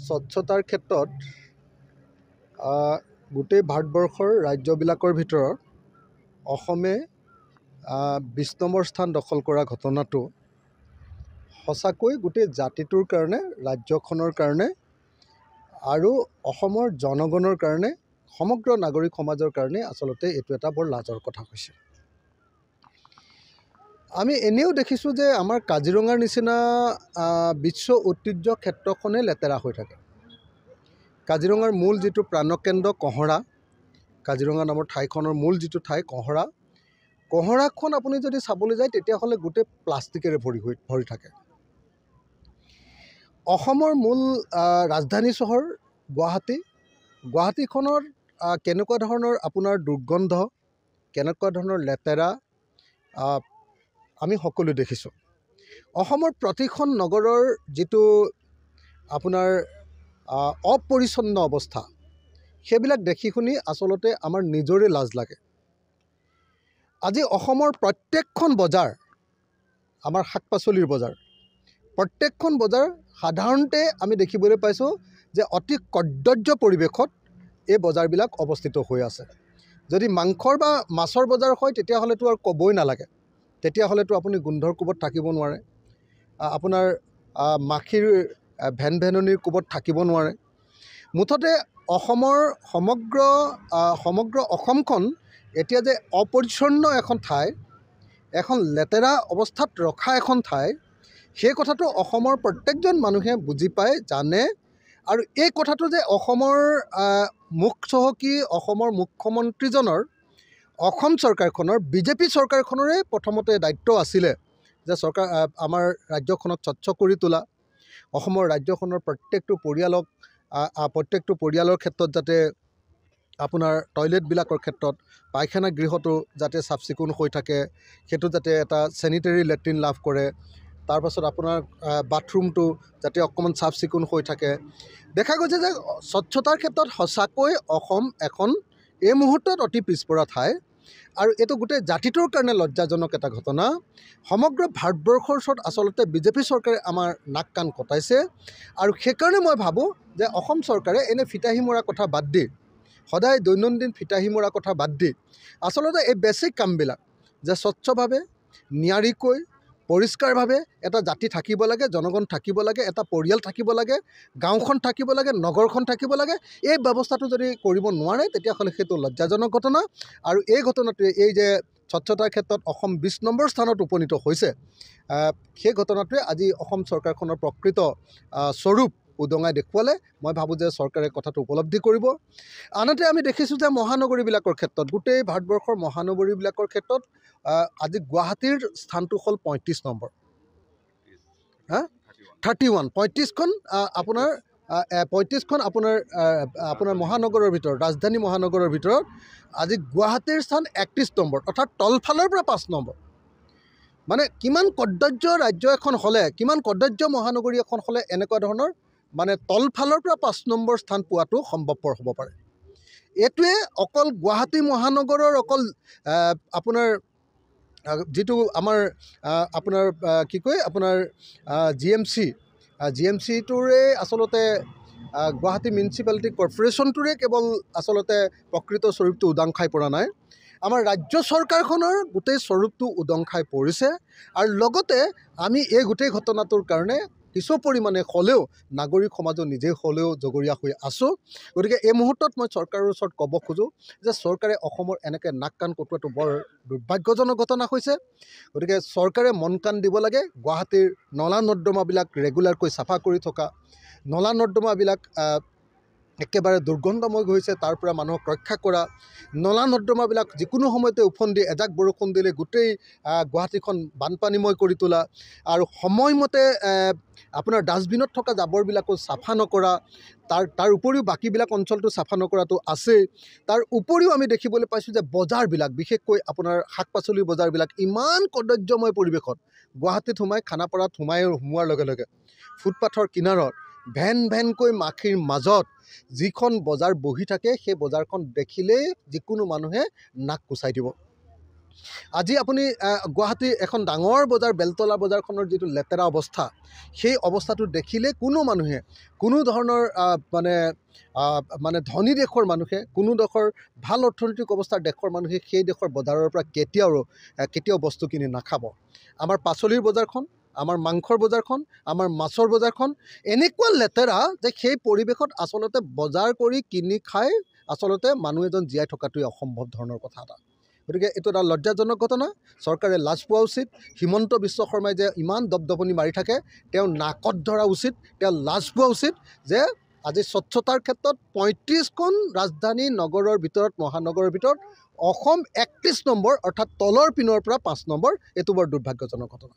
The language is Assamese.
স্বচ্ছতাৰ ক্ষেত্ৰত গোটেই ভাৰতবৰ্ষৰ ৰাজ্যবিলাকৰ ভিতৰত অসমে ২০ নম্বৰ স্থান দখল কৰা ঘটনাটো সঁচাকৈ গোটেই জাতিটোৰ কাৰণে, ৰাজ্যখনৰ কাৰণে আৰু অসমৰ জনগণৰ কাৰণে, সমগ্ৰ নাগৰিক সমাজৰ কাৰণে আচলতে এইটো এটা বৰ লাজৰ কথা হৈছে। আমি এনেও দেখিছোঁ যে আমাৰ কাজিৰঙাৰ নিচিনা বিশ্ব ঐতিহ্য ক্ষেত্ৰখনেই লেতেৰা হৈ থাকে। কাজিৰঙাৰ মূল যিটো প্ৰাণকেন্দ্ৰ কঁহৰা, কাজিৰঙা নামৰ ঠাইখনৰ মূল যিটো ঠাই কঁহৰাখন আপুনি যদি চাবলৈ যায় তেতিয়াহ'লে গোটেই প্লাষ্টিকেৰে ভৰি থাকে। অসমৰ মূল ৰাজধানী চহৰ গুৱাহাটীখনৰ কেনেকুৱা ধৰণৰ আপোনাৰ দুৰ্গন্ধ, কেনেকুৱা ধৰণৰ লেতেৰা আমি সকলো দেখিছোঁ। অসমৰ প্ৰতিখন নগৰৰ যিটো আপোনাৰ অপৰিচ্ছন্ন অৱস্থা, সেইবিলাক দেখি শুনি আচলতে আমাৰ নিজৰে লাজ লাগে। আজি অসমৰ প্ৰত্যেকখন বজাৰ, আমাৰ শাক পাচলিৰ বজাৰ, প্ৰত্যেকখন বজাৰ সাধাৰণতে আমি দেখিবলৈ পাইছোঁ যে অতি কদৰ্য পৰিৱেশত এই বজাৰবিলাক অৱস্থিত হৈ আছে। যদি মাংসৰ বা মাছৰ বজাৰ হয় তেতিয়াহ'লেতো আৰু ক'বই নালাগে, তেতিয়াহ'লেতো আপুনি গোন্ধৰ কোবত থাকিব নোৱাৰে, আপোনাৰ মাখিৰ ভেনভেননিৰ কোবত থাকিব নোৱাৰে। মুঠতে অসমৰ সমগ্ৰ অসমখন এতিয়া যে অপৰিচ্ছন্ন এখন ঠাই, এখন লেতেৰা অৱস্থাত ৰখা এখন ঠাই, সেই কথাটো অসমৰ প্ৰত্যেকজন মানুহে বুজি পায়, জানে। আৰু এই কথাটো যে অসমৰ মুখ চহকী অসমৰ মুখ্যমন্ত্ৰীজনৰ, অসম চৰকাৰখনৰ, বিজেপি চৰকাৰখনৰে প্ৰথমতে দায়িত্ব আছিলে যে আমাৰ ৰাজ্যখনক স্বচ্ছ কৰি তোলা, অসমৰ ৰাজ্যখনৰ প্ৰত্যেকটো পৰিয়ালৰ ক্ষেত্ৰত যাতে আপোনাৰ টয়লেটবিলাকৰ ক্ষেত্ৰত, পায়খানা গৃহটো যাতে চাফ চিকুণ হৈ থাকে, সেইটো যাতে এটা চেনিটেৰী লেট্ৰিন লাভ কৰে, তাৰপাছত আপোনাৰ বাথৰুমটো যাতে অকণমান চাফ চিকুণ হৈ থাকে। দেখা গৈছে যে স্বচ্ছতাৰ ক্ষেত্ৰত সঁচাকৈ অসম এখন এই মুহূৰ্তত অতি পিছপৰা ঠাই। আৰু এইটো গোটেই জাতিটোৰ কাৰণে লজ্জাজনক এটা ঘটনা। সমগ্ৰ ভাৰতবৰ্ষৰ ওচৰত আচলতে বিজেপি চৰকাৰে আমাৰ নাক কাণ কটাইছে। আৰু সেইকাৰণে মই ভাবোঁ যে অসম চৰকাৰে এনে ফিতাহী মৰা কথা বাদ দি, সদায় দৈনন্দিন ফিতাহী মৰা কথা বাদ দি আচলতে এই বেছিক কামবিলাক যে স্বচ্ছভাৱে, নিয়াৰিকৈ, পৰিষ্কাৰভাৱে এটা জাতি থাকিব লাগে, জনগণ থাকিব লাগে, এটা পৰিয়াল থাকিব লাগে, গাঁওখন থাকিব লাগে, নগৰখন থাকিব লাগে, এই ব্যৱস্থাটো যদি কৰিব নোৱাৰে তেতিয়াহ'লে সেইটো লজ্জাজনক ঘটনা। আৰু এই ঘটনাটোৱে, এই যে স্বচ্ছতাৰ ক্ষেত্ৰত অসম ২০ নম্বৰ স্থানত উপনীত হৈছে, সেই ঘটনাটোৱে আজি অসম চৰকাৰখনৰ প্ৰকৃত স্বৰূপ উদঙাই দেখুৱালে। মই ভাবোঁ যে চৰকাৰে কথাটো উপলব্ধি কৰিব। আনহাতে আমি দেখিছোঁ যে মহানগৰীবিলাকৰ ক্ষেত্ৰত, গোটেই ভাৰতবৰ্ষৰ মহানগৰীবিলাকৰ ক্ষেত্ৰত আজি গুৱাহাটীৰ স্থানটো হ'ল ৩৫ নম্বৰ, 31, ৩৫খন আপোনাৰ মহানগৰৰ ভিতৰত, ৰাজধানী মহানগৰৰ ভিতৰত আজি গুৱাহাটীৰ স্থান ৩১ নম্বৰ, অৰ্থাৎ তলফালৰ পৰা ৫ নম্বৰ। মানে কিমান কদৰ্য ৰাজ্য এখন হ'লে, কিমান কদৰ্য মহানগৰী এখন হ'লে এনেকুৱা ধৰণৰ মানে তলফালৰ পৰা ৫ নম্বৰ স্থান পোৱাটো সম্ভৱপৰ হ'ব পাৰে। এইটোৱে অকল গুৱাহাটী মহানগৰৰ অকল আপোনাৰ যিটো আমাৰ আপোনাৰ কি কয় আপোনাৰ GMCটোৰে আচলতে গুৱাহাটী মিউনিচিপালিটি কৰ্পৰেশ্যনটোৰে কেৱল আচলতে প্ৰকৃত স্বৰূপটো উদাং খাই পৰা নাই, আমাৰ ৰাজ্য চৰকাৰখনৰ গোটেই স্বৰূপটো উদং খাই পৰিছে। আৰু লগতে আমি এই গোটেই ঘটনাটোৰ কাৰণে কিছু পৰিমাণে হ'লেও নাগৰিক সমাজো নিজে হ'লেও জগৰীয়া হৈ আছোঁ। গতিকে এই মুহূৰ্তত মই চৰকাৰৰ ওচৰত ক'ব খোজোঁ যে চৰকাৰে অসমৰ এনেকৈ নাক কাণ কটোৱাটো বৰ দুৰ্ভাগ্যজনক ঘটনা হৈছে। গতিকে চৰকাৰে মন কাণ দিব লাগে। গুৱাহাটীৰ নলা নৰ্দমাবিলাক ৰেগুলাৰকৈ চাফা কৰি থকা, নলা নৰ্দমাবিলাক একেবাৰে দুৰ্গন্ধময় হৈছে, তাৰ পৰা মানুহক ৰক্ষা কৰা, নলা নৰ্দমাবিলাক যিকোনো সময়তে উফন্দি এজাক বৰষুণ দিলে গোটেই গুৱাহাটীখন বানপানীময় কৰি তোলা, আৰু সময়মতে আপোনাৰ ডাষ্টবিনত থকা জাবৰবিলাকো চাফা নকৰা, তাৰ উপৰিও বাকীবিলাক অঞ্চলটো চাফা নকৰাটো আছেই। তাৰ উপৰিও আমি দেখিবলৈ পাইছোঁ যে বজাৰবিলাক, বিশেষকৈ আপোনাৰ শাক পাচলিৰ বজাৰবিলাক ইমান কদৰ্যময় পৰিৱেশত, গুৱাহাটীত খানাপাৰাত সোমোৱাৰ লগে লগে ফুটপাথৰ কিনাৰত ভেনকৈ মাখিৰ মাজত যিখন বজাৰ বহি থাকে, সেই বজাৰখন দেখিলেই যিকোনো মানুহে নাক কুচাই দিব। আজি আপুনি গুৱাহাটীৰ এখন ডাঙৰ বজাৰ বেলতলা বজাৰখনৰ যিটো লেতেৰা অৱস্থা, সেই অৱস্থাটো দেখিলে কোনো মানুহে, কোনো ধৰণৰ মানে ধনী দেশৰ মানুহে, কোনো দেশৰ ভাল অৰ্থনৈতিক অৱস্থাৰ দেশৰ মানুহে সেই দেশৰ বজাৰৰ পৰা কেতিয়াও বস্তু কিনি নাখাব। আমাৰ পাচলিৰ বজাৰখন, আমাৰ মাংসৰ বজাৰখন, আমাৰ মাছৰ বজাৰখন এনেকুৱা লেতেৰা যে সেই পৰিৱেশত আচলতে বজাৰ কৰি কিনি খাই আচলতে মানুহ এজন জীয়াই থকাটোৱে অসম্ভৱ ধৰণৰ কথা এটা। গতিকে এইটো এটা লজ্জাজনক ঘটনা। চৰকাৰে লাজ পোৱা উচিত। হিমন্ত বিশ্ব শৰ্মাই যে ইমান দপদপনি মাৰি থাকে, তেওঁ নাকত ধৰা উচিত, তেওঁ লাজ পোৱা উচিত যে আজি স্বচ্ছতাৰ ক্ষেত্ৰত ৩৫খন ৰাজধানী নগৰৰ ভিতৰত, মহানগৰৰ ভিতৰত অসম ৩১ নম্বৰ, অৰ্থাৎ তলৰ পিনৰ পৰা ৫ নম্বৰ। এইটো বৰ দুৰ্ভাগ্যজনক ঘটনা।